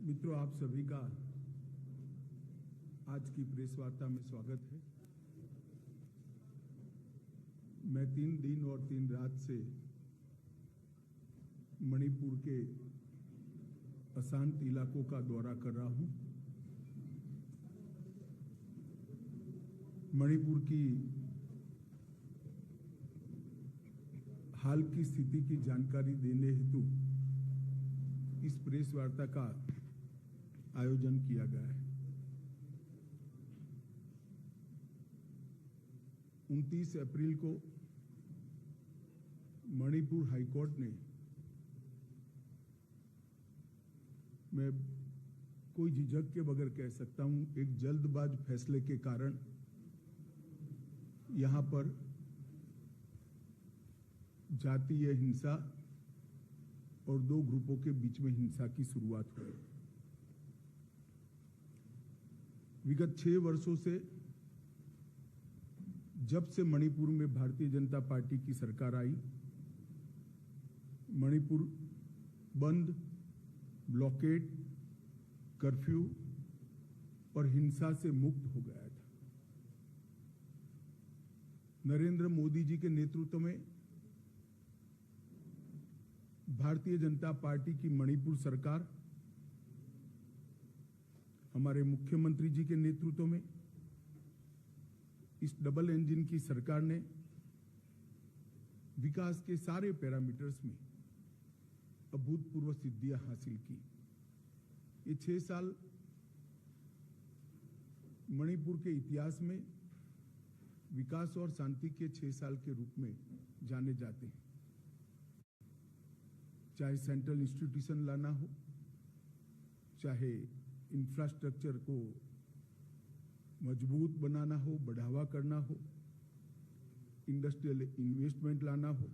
मित्रों, आप सभी का आज की प्रेस वार्ता में स्वागत है। मैं 3 दिन और 3 रात से मणिपुर के अशांत इलाकों का दौरा कर रहा हूं। मणिपुर की हाल की स्थिति की जानकारी देने हेतु इस प्रेस वार्ता का आयोजन किया गया है। 29 अप्रैल को मणिपुर हाईकोर्ट ने, मैं कोई झिझक के बगैर कह सकता हूं, एक जल्दबाज फैसले के कारण यहां पर जातीय हिंसा और 2 ग्रुपों के बीच में हिंसा की शुरुआत हुई। विगत 6 वर्षों से, जब से मणिपुर में भारतीय जनता पार्टी की सरकार आई, मणिपुर बंद, ब्लॉकेड, कर्फ्यू और हिंसा से मुक्त हो गया था। नरेंद्र मोदी जी के नेतृत्व में भारतीय जनता पार्टी की मणिपुर सरकार, हमारे मुख्यमंत्री जी के नेतृत्व में इस डबल इंजन की सरकार ने विकास के सारे पैरामीटर्स में अभूतपूर्व सिद्धियां हासिल की। ये 6 साल मणिपुर के इतिहास में विकास और शांति के 6 साल के रूप में जाने जाते हैं। चाहे सेंट्रल इंस्टीट्यूशन लाना हो, चाहे इंफ्रास्ट्रक्चर को मजबूत बनाना हो, बढ़ावा करना हो, इंडस्ट्रियल इन्वेस्टमेंट लाना हो,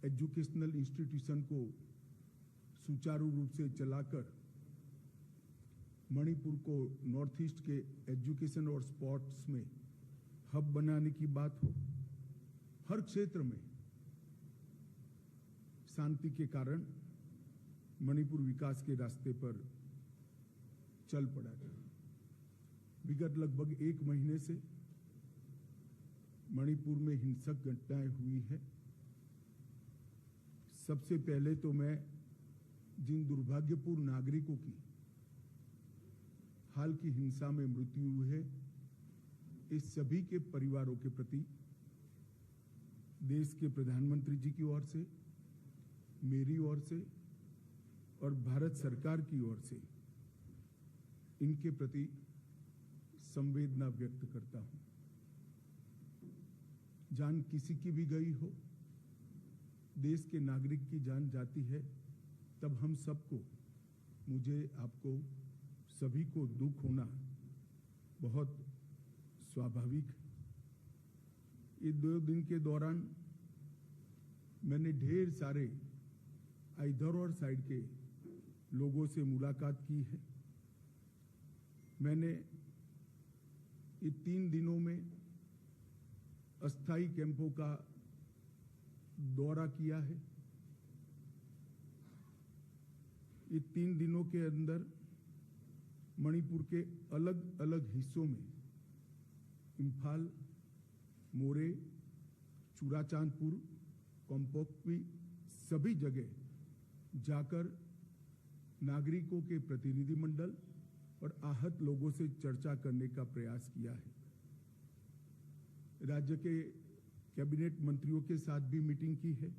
एजुकेशनल इंस्टीट्यूशन को सुचारू रूप से चलाकर मणिपुर को नॉर्थ ईस्ट के एजुकेशन और स्पोर्ट्स में हब बनाने की बात हो, हर क्षेत्र में शांति के कारण मणिपुर विकास के रास्ते पर चल पड़ा था। विगत लगभग 1 महीने से मणिपुर में हिंसक घटनाएं हुई है। सबसे पहले तो मैं जिन दुर्भाग्यपूर्ण नागरिकों की हाल की हिंसा में मृत्यु हुई है, इस सभी के परिवारों के प्रति देश के प्रधानमंत्री जी की ओर से, मेरी ओर से और भारत सरकार की ओर से इनके प्रति संवेदना व्यक्त करता हूं। जान किसी की भी गई हो, देश के नागरिक की जान जाती है, तब हम सबको, मुझे, आपको, सभी को दुख होना बहुत स्वाभाविक है। ये 2 दिन के दौरान मैंने ढेर सारे इधर और साइड के लोगों से मुलाकात की है। मैंने ये 3 दिनों में अस्थायी कैंपों का दौरा किया है। ये 3 दिनों के अंदर मणिपुर के अलग अलग हिस्सों में, इम्फाल, मोरे, चुराचांदपुर, कोम्पोक्पी, सभी जगह जाकर नागरिकों के प्रतिनिधिमंडल और आहत लोगों से चर्चा करने का प्रयास किया है। राज्य के कैबिनेट मंत्रियों के साथ भी मीटिंग की है।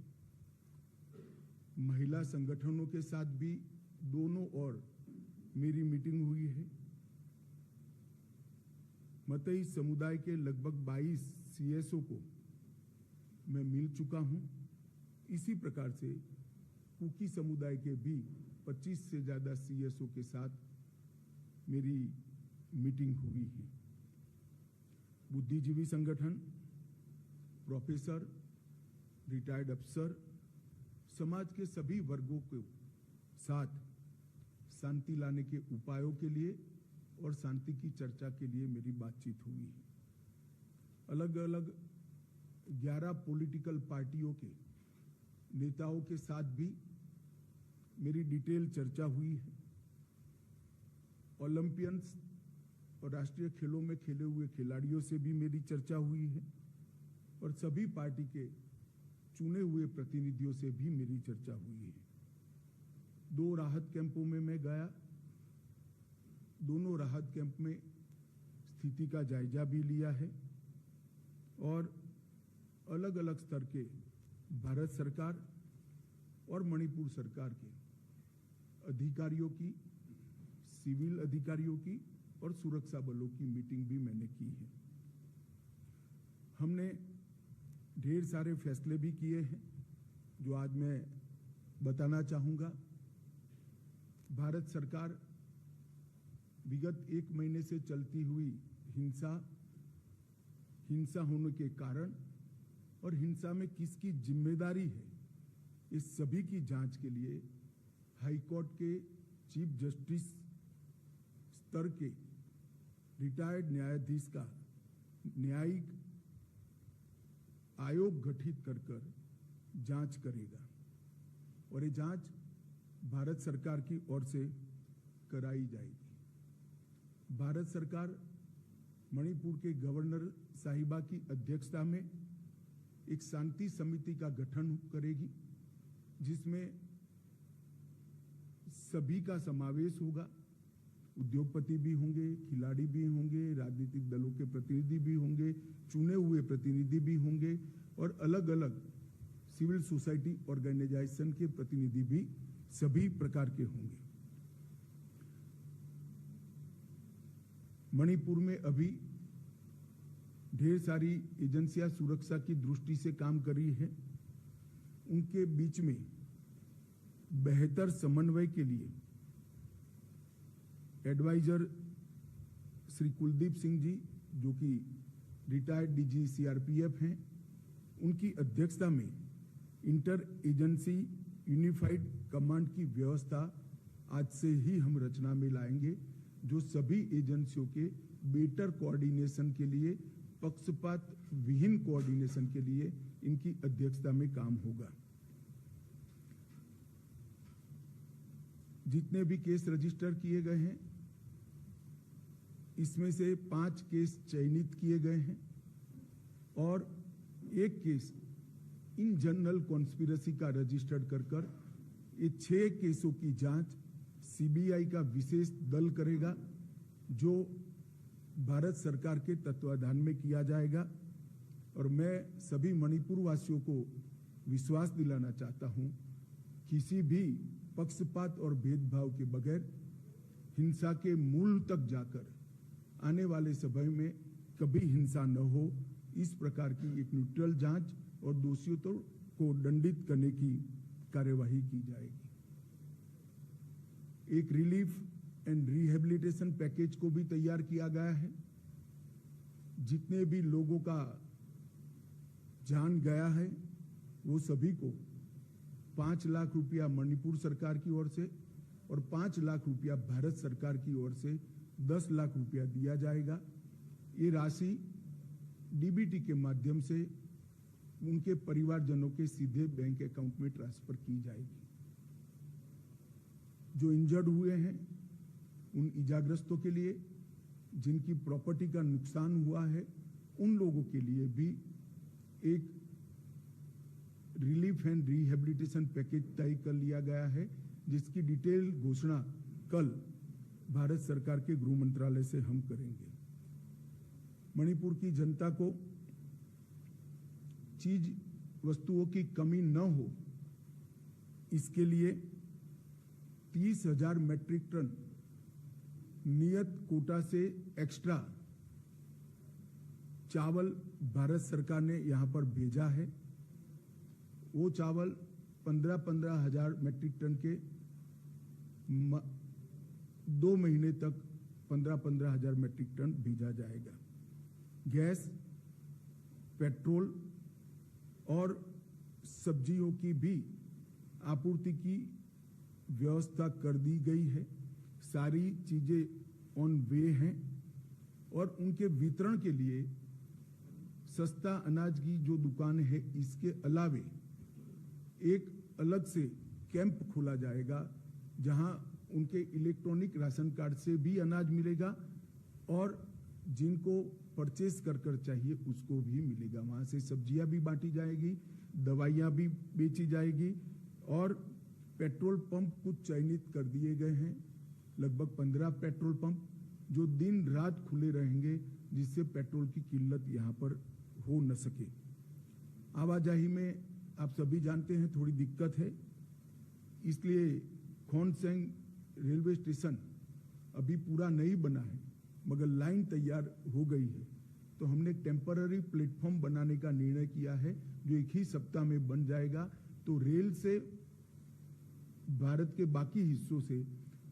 महिला संगठनों के साथ भी दोनों ओर मेरी मीटिंग हुई है। मतई समुदाय के लगभग 22 सीएसओ को मैं मिल चुका हूं। इसी प्रकार से कुकी समुदाय के भी 25 से ज्यादा सीएसओ के साथ मेरी मीटिंग हुई है। बुद्धिजीवी संगठन, प्रोफेसर, रिटायर्ड अफसर, समाज के सभी वर्गों के साथ शांति लाने के उपायों के लिए और शांति की चर्चा के लिए मेरी बातचीत हुई है। अलग अलग 11 पॉलिटिकल पार्टियों के नेताओं के साथ भी मेरी डिटेल चर्चा हुई है। ओलंपियंस और राष्ट्रीय खेलों में खेले हुए खिलाड़ियों से भी मेरी चर्चा हुई है और सभी पार्टी के चुने हुए प्रतिनिधियों से भी मेरी चर्चा हुई है। 2 राहत कैंपों में मैं गया, दोनों राहत कैंप में स्थिति का जायजा भी लिया है और अलग अलग स्तर के भारत सरकार और मणिपुर सरकार के अधिकारियों की, सिविल अधिकारियों की और सुरक्षा बलों की मीटिंग भी मैंने की है। हमने ढेर सारे फैसले भी किए हैं जो आज मैं बताना चाहूंगा। भारत सरकार विगत 1 महीने से चलती हुई हिंसा होने के कारण और हिंसा में किसकी जिम्मेदारी है, इस सभी की जांच के लिए हाईकोर्ट के चीफ जस्टिस स्तर के रिटायर्ड न्यायाधीश का न्यायिक आयोग गठित कर जांच करेगा और ये जांच भारत सरकार की ओर से कराई जाएगी। भारत सरकार मणिपुर के गवर्नर साहिबा की अध्यक्षता में एक शांति समिति का गठन करेगी जिसमें सभी का समावेश होगा। उद्योगपति भी होंगे, खिलाड़ी भी होंगे, राजनीतिक दलों के प्रतिनिधि भी होंगे, चुने हुए प्रतिनिधि भी होंगे और अलग अलग सिविल सोसाइटी ऑर्गेनाइजेशन के प्रतिनिधि भी सभी प्रकार के होंगे। मणिपुर में अभी ढेर सारी एजेंसियां सुरक्षा की दृष्टि से काम कर रही है। उनके बीच में बेहतर समन्वय के लिए एडवाइजर श्री कुलदीप सिंह जी, जो कि रिटायर्ड डीजी सीआरपीएफ हैं, उनकी अध्यक्षता में इंटर एजेंसी यूनिफाइड कमांड की व्यवस्था आज से ही हम रचना में लाएंगे, जो सभी एजेंसियों के बेटर कोऑर्डिनेशन के लिए, पक्षपात विहीन कोऑर्डिनेशन के लिए इनकी अध्यक्षता में काम होगा। जितने भी केस रजिस्टर किए गए हैं, इसमें से 5 केस चयनित किए गए हैं और 1 केस इन जनरल कॉन्स्पिरेसी का रजिस्टर्ड कर ये 6 केसों की जांच सीबीआई का विशेष दल करेगा, जो भारत सरकार के तत्वाधान में किया जाएगा। और मैं सभी मणिपुर वासियों को विश्वास दिलाना चाहता हूं, किसी भी पक्षपात और भेदभाव के बगैर हिंसा के मूल तक जाकर आने वाले समय में कभी हिंसा न हो, इस प्रकार की एक न्यूट्रल जांच और दोषियों को दंडित करने की कार्यवाही की जाएगी। एक रिलीफ एंड रिहेबिलिटेशन पैकेज को भी तैयार किया गया है। जितने भी लोगों का जान गया है वो सभी को 5 लाख रुपया मणिपुर सरकार की ओर से और 5 लाख रुपया भारत सरकार की ओर से 10 लाख रुपया दिया जाएगा। ये राशि डीबीटी के माध्यम से उनके परिवारजनों के सीधे बैंक अकाउंट में ट्रांसफर की जाएगी। जो इंजर्ड हुए हैं उन इजाग्रस्तों के लिए, जिनकी प्रॉपर्टी का नुकसान हुआ है, उन लोगों के लिए भी एक रिलीफ एंड रिहेबिलिटेशन पैकेज तय कर लिया गया है, जिसकी डिटेल घोषणा कल भारत सरकार के गृह मंत्रालय से हम करेंगे। मणिपुर की जनता को चीज वस्तुओं की कमी न हो, इसके लिए 30,000 मैट्रिक टन नियत कोटा से एक्स्ट्रा चावल भारत सरकार ने यहां पर भेजा है। वो चावल 15,000 मैट्रिक टन के 2 महीने तक 15,000 मैट्रिक टन भेजा जाएगा। गैस, पेट्रोल और सब्जियों की भी आपूर्ति की व्यवस्था कर दी गई है। सारी चीजें ऑन वे हैं और उनके वितरण के लिए सस्ता अनाज की जो दुकान है, इसके अलावे एक अलग से कैंप खोला जाएगा जहां उनके इलेक्ट्रॉनिक राशन कार्ड से भी अनाज मिलेगा और जिनको परचेस कर चाहिए उसको भी मिलेगा। वहां से सब्जियां भी बांटी जाएगी, दवाइयां भी बेची जाएगी और पेट्रोल पंप कुछ चयनित कर दिए गए हैं, लगभग 15 पेट्रोल पंप जो दिन रात खुले रहेंगे, जिससे पेट्रोल की किल्लत यहाँ पर हो न सके। आवाजाही में आप सभी जानते हैं थोड़ी दिक्कत है, इसलिए खोनसेंग रेलवे स्टेशन अभी पूरा नहीं बना है मगर लाइन तैयार हो गई है, तो हमने टेम्पररी प्लेटफॉर्म बनाने का निर्णय किया है जो एक ही सप्ताह में बन जाएगा। तो रेल से भारत के बाकी हिस्सों से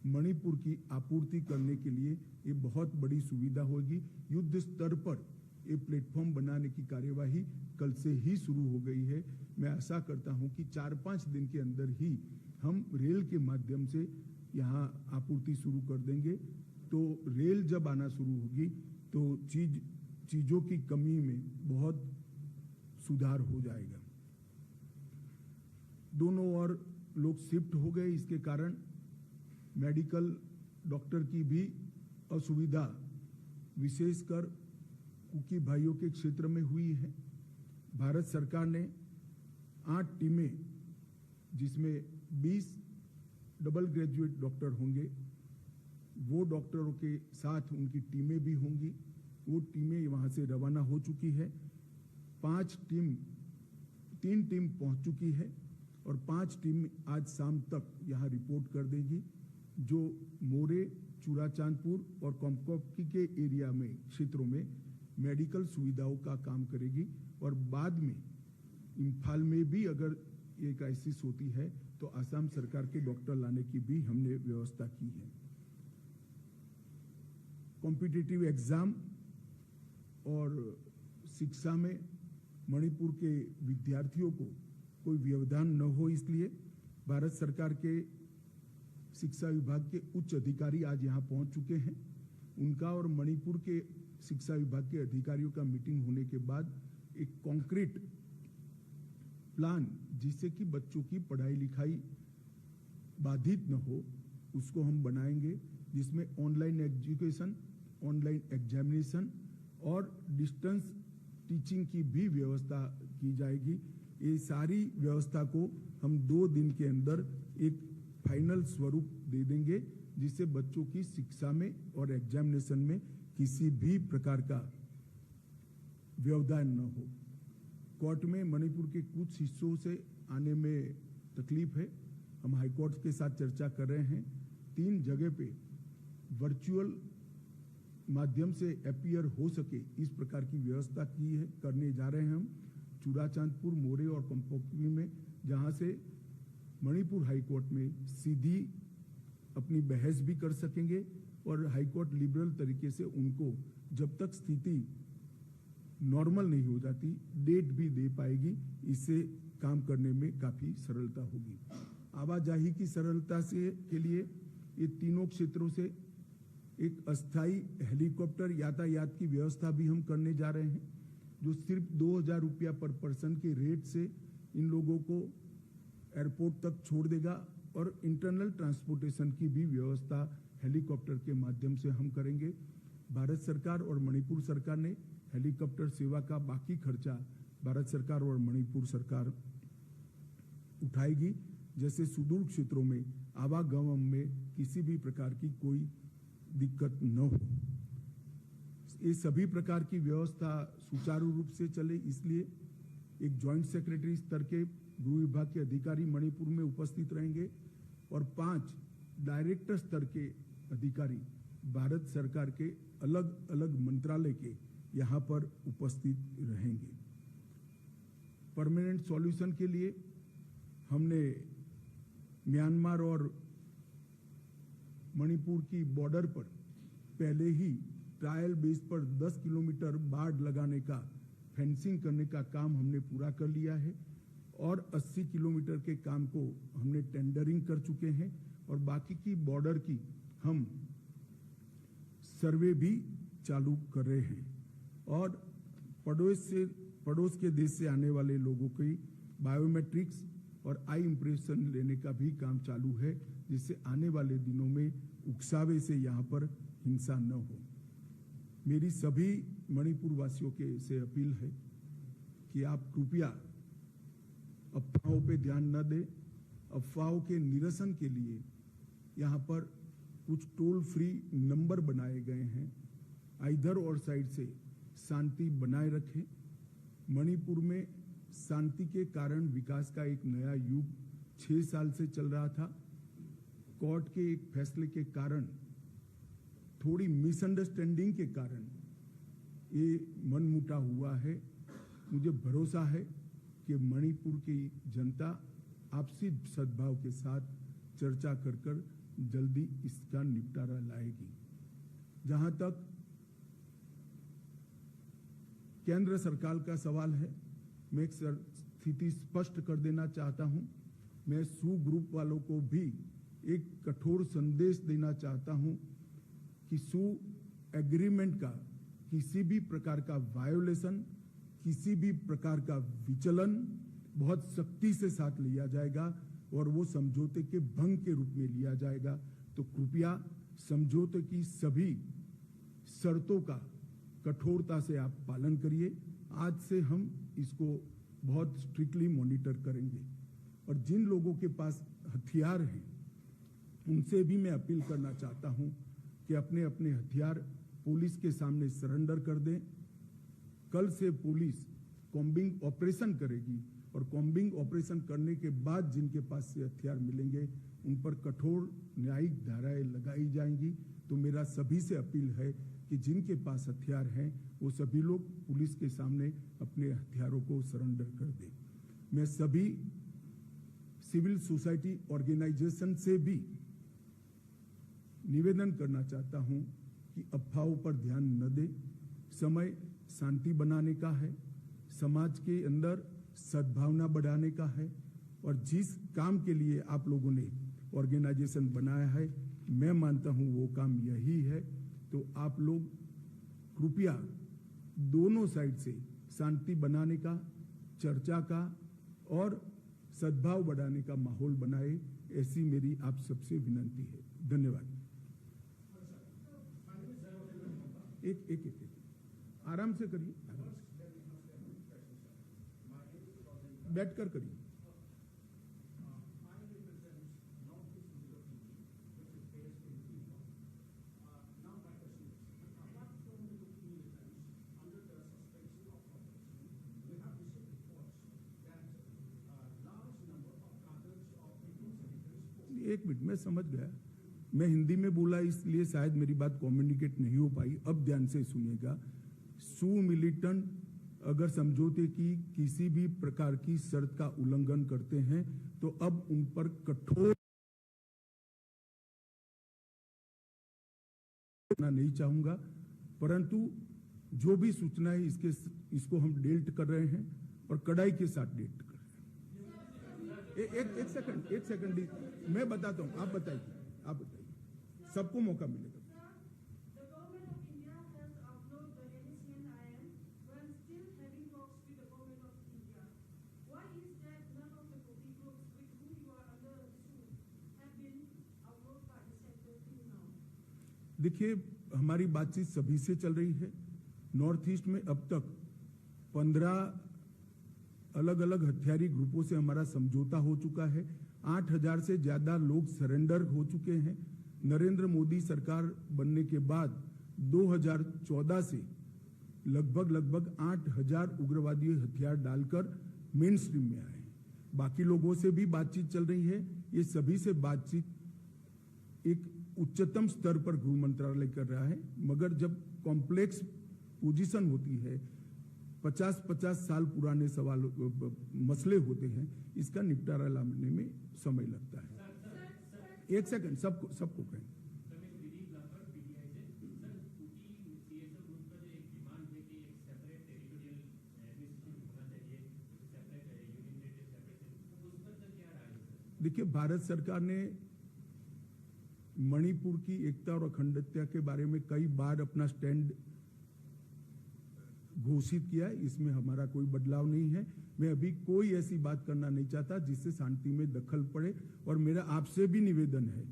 मणिपुर की आपूर्ति करने के लिए ये बहुत बड़ी सुविधा होगी। युद्ध स्तर पर ये प्लेटफॉर्म बनाने की कार्यवाही कल से ही शुरू हो गई है। मैं आशा करता हूं कि 4-5 दिन के अंदर ही हम रेल के माध्यम से यहाँ आपूर्ति शुरू कर देंगे। तो रेल जब आना शुरू होगी तो चीजों की कमी में बहुत सुधार हो जाएगा। दोनों ओर लोग शिफ्ट हो गए, इसके कारण मेडिकल डॉक्टर की भी असुविधा विशेषकर कुकी भाइयों के क्षेत्र में हुई है। भारत सरकार ने 8 टीमें, जिसमें 20 डबल ग्रेजुएट डॉक्टर होंगे, वो डॉक्टरों के साथ उनकी टीमें भी होंगी। वो टीमें वहां से रवाना हो चुकी है। 3 टीम पहुंच चुकी है और 5 टीम आज शाम तक यहाँ रिपोर्ट कर देगी, जो मोरे, चूड़ाचांदपुर और कोमकोपकी के एरिया में क्षेत्रों में मेडिकल सुविधाओं का काम करेगी। और बाद में इम्फाल में भी अगर ये क्राइसिस होती है तो असम सरकार के डॉक्टर लाने की भी हमने व्यवस्था की है। कॉम्पिटिटिव एग्जाम और शिक्षा में मणिपुर के विद्यार्थियों को कोई व्यवधान न हो, इसलिए भारत सरकार के शिक्षा विभाग के उच्च अधिकारी आज यहाँ पहुंच चुके हैं। उनका और मणिपुर के शिक्षा विभाग के अधिकारियों का मीटिंग होने के बाद एक कॉन्क्रीट प्लान, जिससे कि बच्चों की पढ़ाई लिखाई बाधित न हो, उसको हम बनाएंगे, जिसमें ऑनलाइन एजुकेशन, ऑनलाइन एग्जामिनेशन और डिस्टेंस टीचिंग की भी व्यवस्था की जाएगी। ये सारी व्यवस्था को हम 2 दिन के अंदर एक फाइनल स्वरूप दे देंगे, जिससे बच्चों की शिक्षा में और एग्जामिनेशन में किसी भी प्रकार का व्यवधान न हो। कोर्ट में मणिपुर के कुछ हिस्सों से आने में तकलीफ है, हम हाईकोर्ट के साथ चर्चा कर रहे हैं। 3 जगह पे वर्चुअल माध्यम से अपीयर हो सके इस प्रकार की व्यवस्था की है, करने जा रहे हैं हम। चूड़ाचांदपुर, मोरे और कोमकोपकी में, जहां से मणिपुर हाईकोर्ट में सीधी अपनी बहस भी कर सकेंगे और हाईकोर्ट लिबरल तरीके से उनको जब तक स्थिति नॉर्मल नहीं हो जाती डेट भी दे पाएगी। इससे काम करने में काफी सरलता होगी। आवाजाही की सरलता से के लिए ये तीनों क्षेत्रों से एक अस्थायी हेलीकॉप्टर यातायात की व्यवस्था भी हम करने जा रहे हैं, जो सिर्फ 2000 रुपया पर पर्सन के रेट से इन लोगों को एयरपोर्ट तक छोड़ देगा और इंटरनल ट्रांसपोर्टेशन की भी व्यवस्था हेलीकॉप्टर के माध्यम से हम करेंगे। भारत सरकार और मणिपुर सरकार ने हेलीकॉप्टर सेवा का बाकी खर्चा भारत सरकार और मणिपुर सरकार उठाएगी, जैसे सुदूर क्षेत्रों में आवागमन में किसी भी प्रकार की कोई दिक्कत न हो। ये सभी प्रकार की व्यवस्था सुचारू रूप से चले, इसलिए एक जॉइंट सेक्रेटरी स्तर के गृह विभाग के अधिकारी मणिपुर में उपस्थित रहेंगे और 5 डायरेक्टर स्तर के अधिकारी भारत सरकार के अलग अलग मंत्रालय के यहाँ पर उपस्थित रहेंगे। परमानेंट सॉल्यूशन के लिए हमने म्यांमार और मणिपुर की बॉर्डर पर पहले ही ट्रायल बेस पर 10 किलोमीटर बाड़ लगाने का, फेंसिंग करने का काम हमने पूरा कर लिया है और 80 किलोमीटर के काम को हमने टेंडरिंग कर चुके हैं और बाकी की बॉर्डर की हम सर्वे भी चालू कर रहे हैं। और पड़ोस के देश से आने वाले लोगों की बायोमेट्रिक्स और आई इंप्रेशन लेने का भी काम चालू है, जिससे आने वाले दिनों में उकसावे से यहाँ पर हिंसा न हो। मेरी सभी मणिपुर वासियों के से अपील है कि आप कृपया अफवाहों पे ध्यान न दें। अफवाहों के निरसन के लिए यहाँ पर कुछ टोल फ्री नंबर बनाए गए हैं। इधर और साइड से शांति बनाए रखें। मणिपुर में शांति के कारण विकास का एक नया युग 6 साल से चल रहा था। कोर्ट के एक फैसले के कारण, थोड़ी मिसअंडरस्टैंडिंग के कारण ये मनमुटाव हुआ है। मुझे भरोसा है कि मणिपुर की जनता आपसी सद्भाव के साथ चर्चा कर जल्दी इसका निपटारा लाएगी। जहां तक केंद्र सरकार का सवाल है, मैं एक स्थिति स्पष्ट कर देना चाहता हूं। मैं सू ग्रुप वालों को भी एक कठोर संदेश देना चाहता हूं कि सू एग्रीमेंट का किसी भी प्रकार का वायोलेशन, किसी भी प्रकार का विचलन बहुत सख्ती से साथ लिया जाएगा और वो समझौते के भंग के रूप में लिया जाएगा। तो कृपया समझौते की सभी शर्तों का कठोरता से आप पालन करिए। आज से हम इसको बहुत स्ट्रिक्टली मॉनिटर करेंगे और जिन लोगों के पास हथियार हैं उनसे भी मैं अपील करना चाहता हूं कि अपने अपने हथियार पुलिस के सामने सरेंडर कर दें। कल से पुलिस कॉम्बिंग ऑपरेशन करेगी और कॉम्बिंग ऑपरेशन करने के बाद जिनके पास से हथियार मिलेंगे उन पर कठोर न्यायिक धाराएं लगाई जाएंगी। तो मेरा सभी से अपील है कि जिनके पास हथियार हैं वो सभी लोग पुलिस के सामने अपने हथियारों को सरेंडर कर दें। मैं सभी सिविल सोसाइटी ऑर्गेनाइजेशन से भी निवेदन करना चाहता हूं कि अफवाहों पर ध्यान न दें। समय शांति बनाने का है, समाज के अंदर सद्भावना बढ़ाने का है और जिस काम के लिए आप लोगों ने ऑर्गेनाइजेशन बनाया है, मैं मानता हूं वो काम यही है। तो आप लोग कृपया दोनों साइड से शांति बनाने का, चर्चा का और सद्भाव बढ़ाने का माहौल बनाए, ऐसी मेरी आप सबसे विनती है। धन्यवाद। एक आराम से करिए, बैठकर करिए। एक मिनट, मैं समझ गया। मैं हिंदी में बोला इसलिए शायद मेरी बात कम्युनिकेट नहीं हो पाई। अब ध्यान से सुनिएगा। सू मिलिटेंट अगर समझौते की किसी भी प्रकार की शर्त का उल्लंघन करते हैं तो अब उन पर कठोर नहीं चाहूंगा, परंतु जो भी सूचना है इसको हम डेल्ट कर रहे हैं और कड़ाई के साथ डेल्ट कर रहे हैं। एक सेकंड मैं बताता हूं, आप बताइए, सबको मौका मिलेगा। देखिए, हमारी बातचीत सभी से चल रही है। नॉर्थ ईस्ट में अब तक 15 अलग अलग हथियारी ग्रुपों से हमारा समझौता हो चुका है। 8000 से ज्यादा लोग सरेंडर हो चुके हैं। नरेंद्र मोदी सरकार बनने के बाद 2014 से लगभग 8000 उग्रवादी हथियार डालकर मेन स्ट्रीम में आए हैं। बाकी लोगों से भी बातचीत चल रही है। ये सभी से बातचीत एक उच्चतम स्तर पर गृह मंत्रालय कर रहा है, मगर जब कॉम्प्लेक्स पोजीशन होती है, 50-50 साल पुराने मसले होते हैं, इसका निपटारा लाने में समय लगता है। एक सेकंड, सबको कहें। देखिए, भारत सरकार ने मणिपुर की एकता और अखंडता के बारे में कई बार अपना स्टैंड घोषित किया है, इसमें हमारा कोई बदलाव नहीं है। मैं अभी कोई ऐसी बात करना नहीं चाहता जिससे शांति में दखल पड़े, और मेरा आपसे भी निवेदन है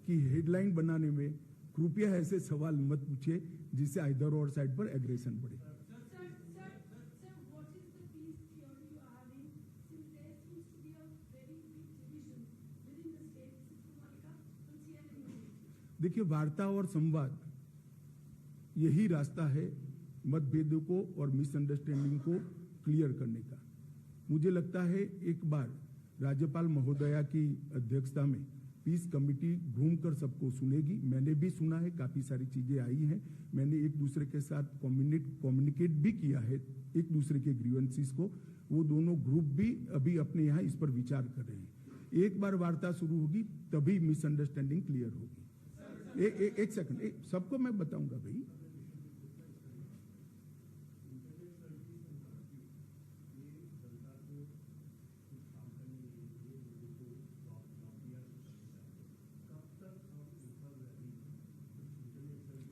कि हेडलाइन बनाने में कृपया ऐसे सवाल मत पूछिए जिससे आइदर और साइड पर एग्रेशन बढ़े। देखिए, वार्ता और संवाद यही रास्ता है मतभेदों को और मिसअंडरस्टैंडिंग को क्लियर करने का। मुझे लगता है एक बार राज्यपाल महोदया की अध्यक्षता में पीस कमेटी घूमकर सबको सुनेगी। मैंने भी सुना है, काफी सारी चीजें आई हैं। मैंने एक दूसरे के साथ कम्युनिकेट भी किया है, एक दूसरे के ग्रीवेंसेस को। वो दोनों ग्रुप भी अभी अपने यहाँ इस पर विचार कर रहे हैं। एक बार वार्ता शुरू होगी तभी मिसअंडरस्टैंडिंग क्लियर होगी। एक सेकंड, सबको मैं बताऊंगा भाई।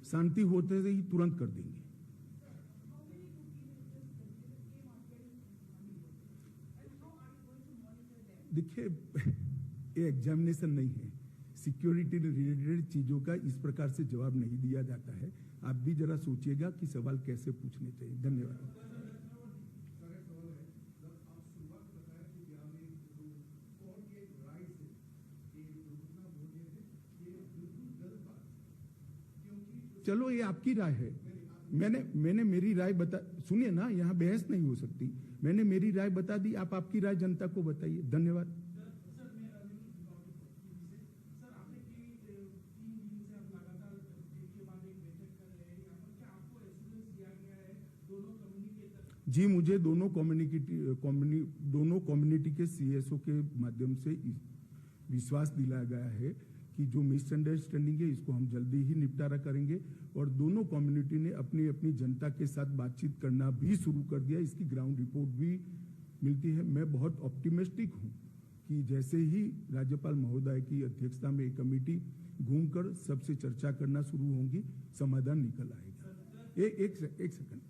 शांति होते ही तुरंत कर देंगे। देखिए, ये एग्जामिनेशन नहीं है, सिक्योरिटी रिलेटेड चीजों का इस प्रकार से जवाब नहीं दिया जाता है। आप भी जरा सोचिएगा कि सवाल कैसे पूछने चाहिए। धन्यवाद। चलो, ये आपकी राय है। मैंने मेरी राय बता, सुनिए ना, यहाँ बहस नहीं हो सकती। मैंने मेरी राय बता दी, आप आपकी राय जनता को बताइए। धन्यवाद। जी, मुझे दोनों कम्युनिटी के सीएसओ के माध्यम से विश्वास दिलाया गया है कि जो मिसअंडरस्टैंडिंग है इसको हम जल्दी ही निपटारा करेंगे, और दोनों कम्युनिटी ने अपनी अपनी जनता के साथ बातचीत करना भी शुरू कर दिया। इसकी ग्राउंड रिपोर्ट भी मिलती है। मैं बहुत ऑप्टिमिस्टिक हूँ कि जैसे ही राज्यपाल महोदय की अध्यक्षता में एक कमेटी घूमकर सबसे चर्चा करना शुरू होगी, समाधान निकल आएगा। एक सेकंड।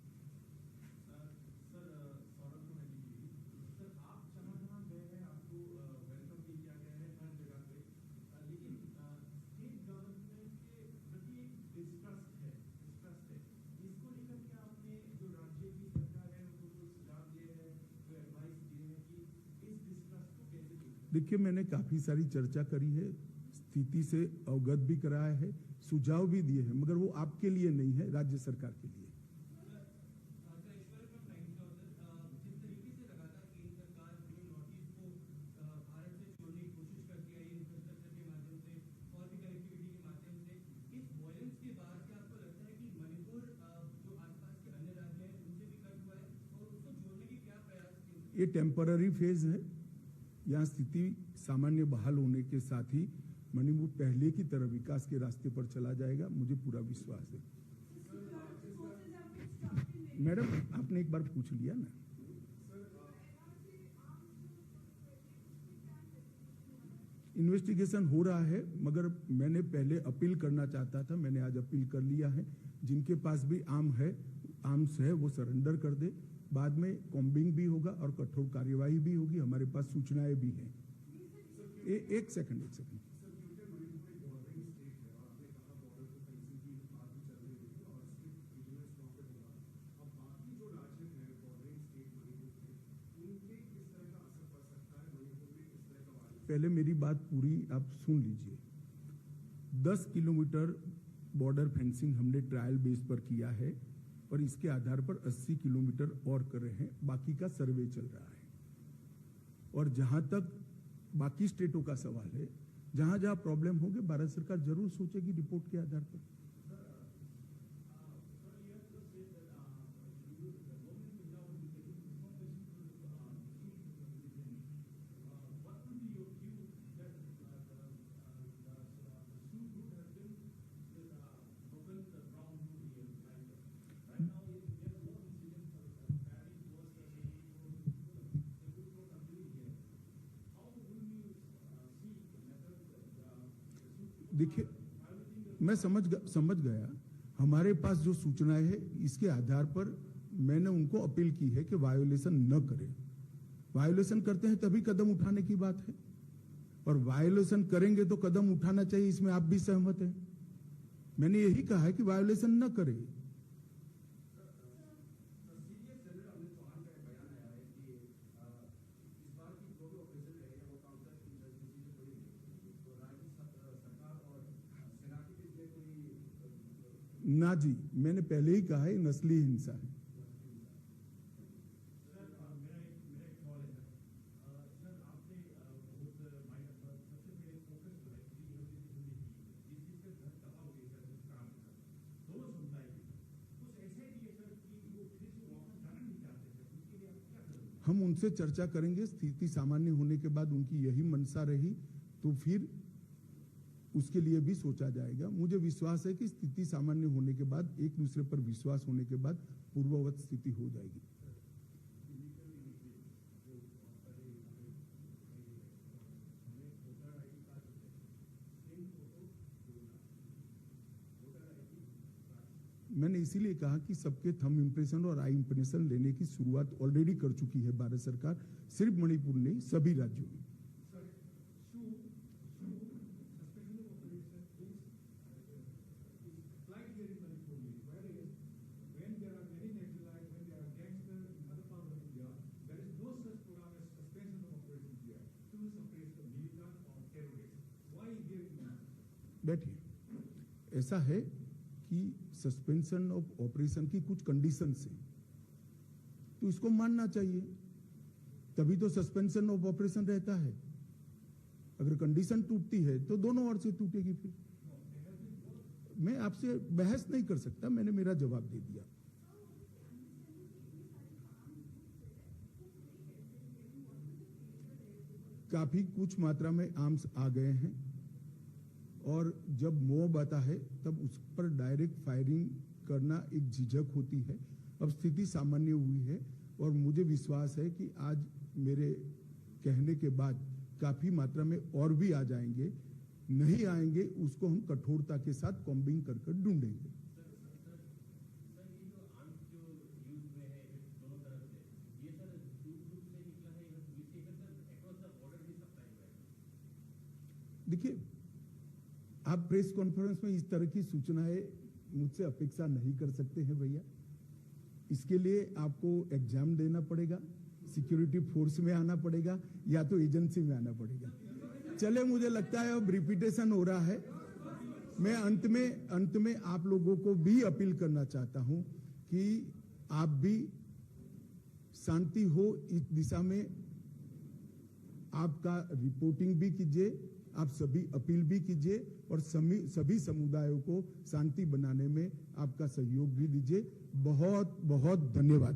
देखिए, मैंने काफी सारी चर्चा करी है, स्थिति से अवगत भी कराया है, सुझाव भी दिए हैं, मगर वो आपके लिए नहीं है, राज्य सरकार के लिए। ये टेम्पररी फेज है। यहाँ स्थिति सामान्य बहाल होने के साथ ही मणिपुर पहले की तरह विकास के रास्ते पर चला जाएगा, मुझे पूरा विश्वास है। मैडम, आपने एक बार पूछ लिया ना। इन्वेस्टिगेशन हो रहा है, मगर मैंने पहले अपील करना चाहता था, मैंने आज अपील कर लिया है। जिनके पास भी आर्म्स है वो सरेंडर कर दे। बाद में कॉम्बिंग भी होगा और कठोर कार्यवाही भी होगी। हमारे पास सूचनाएं भी हैं। एक सेकंड। पहले मेरी बात पूरी आप सुन लीजिए। 10 किलोमीटर बॉर्डर फेंसिंग हमने ट्रायल बेस पर किया है, और इसके आधार पर 80 किलोमीटर और कर रहे हैं। बाकी का सर्वे चल रहा है। और जहां तक बाकी स्टेटों का सवाल है, जहां जहां प्रॉब्लम होगी भारत सरकार जरूर सोचेगी रिपोर्ट के आधार पर। देखिए, मैं समझ गया। हमारे पास जो सूचनाएं है इसके आधार पर मैंने उनको अपील की है कि वायोलेशन न करें। वायोलेशन करते हैं तभी कदम उठाने की बात है, और वायोलेशन करेंगे तो कदम उठाना चाहिए, इसमें आप भी सहमत हैं। मैंने यही कहा है कि वायोलेशन न करें। ना जी, मैंने पहले ही कहा है नस्ली हिंसा है। हम उनसे चर्चा करेंगे, स्थिति सामान्य होने के बाद उनकी यही मंशा रही तो फिर उसके लिए भी सोचा जाएगा। मुझे विश्वास है कि स्थिति सामान्य होने के बाद, एक दूसरे पर विश्वास होने के बाद पूर्ववत स्थिति हो जाएगी। मैंने इसीलिए कहा कि सबके थंब इंप्रेशन और आई इंप्रेशन लेने की शुरुआत ऑलरेडी कर चुकी है भारत सरकार, सिर्फ मणिपुर नहीं, सभी राज्यों में। बैठिए। ऐसा है कि सस्पेंशन ऑफ ऑपरेशन की कुछ कंडीशंस हैं, तो इसको मानना चाहिए, तभी तो सस्पेंशन ऑफ ऑपरेशन रहता है। अगर कंडीशन टूटती है तो दोनों ओर से टूटेगी। फिर मैं आपसे बहस नहीं कर सकता, मैंने मेरा जवाब दे दिया। काफी कुछ मात्रा में आर्म्स आ गए हैं, और जब मॉब आता है तब उस पर डायरेक्ट फायरिंग करना एक झिझक होती है। अब स्थिति सामान्य हुई है, और मुझे विश्वास है कि आज मेरे कहने के बाद काफी मात्रा में और भी आ जाएंगे। नहीं आएंगे उसको हम कठोरता के साथ कॉम्बिंग कर ढूंढेंगे। देखिए, आप प्रेस कॉन्फ्रेंस में इस तरह की सूचनाएं मुझसे अपेक्षा नहीं कर सकते हैं भैया। इसके लिए आपको एग्जाम देना पड़ेगा, सिक्योरिटी फोर्स में आना पड़ेगा, या तो एजेंसी में आना पड़ेगा। चले, मुझे लगता है अब रिपीटेशन हो रहा है। मैं अंत में आप लोगों को भी अपील करना चाहता हूं कि आप भी शांति हो इस दिशा में आपका रिपोर्टिंग भी कीजिए, आप सभी अपील भी कीजिए, और सभी समुदायों को शांति बनाने में आपका सहयोग भी दीजिए। बहुत बहुत धन्यवाद।